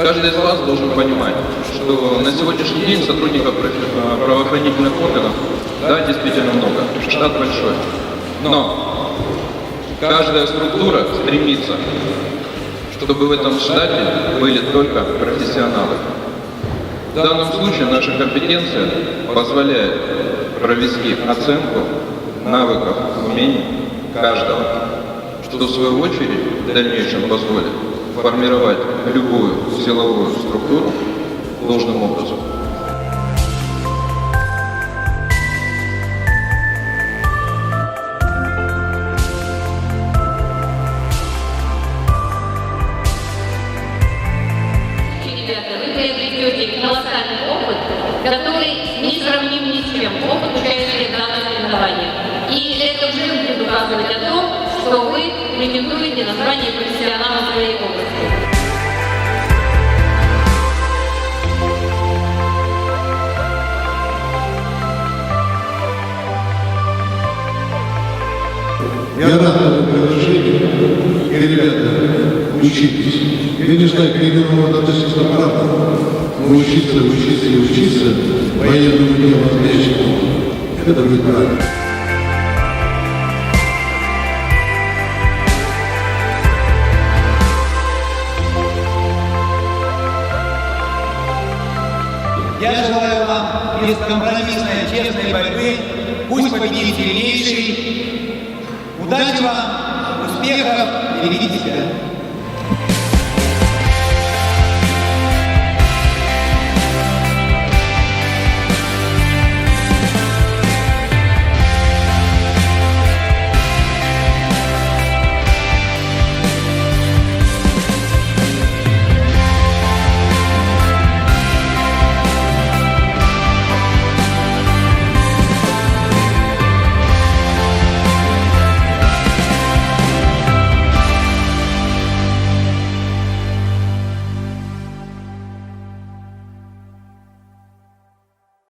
Каждый из вас должен понимать, что на сегодняшний день сотрудников правоохранительных органов, да, действительно много, штат большой. Но каждая структура стремится, чтобы в этом штате были только профессионалы. В данном случае наша компетенция позволяет провести оценку навыков, умений каждого, что в свою очередь в дальнейшем позволит формировать любую силовую структуру должным образом. Ребята, вы приобретете колоссальный опыт, который не сравним ни с чем. Опыт участия в данном соревновании. И это уже будет указывать о том, что вы претендуете на звание профессионала в своей области. Я рад этому предложению. И, ребята, учитесь. Я не знаю, переговорного относительно аппарата, но учиться военному делу отлично. Это будет правильно. Я желаю вам бескомпромиссной, честной борьбы. Пусть победит сильнейший. Удачи вам, успехов, берегите себя.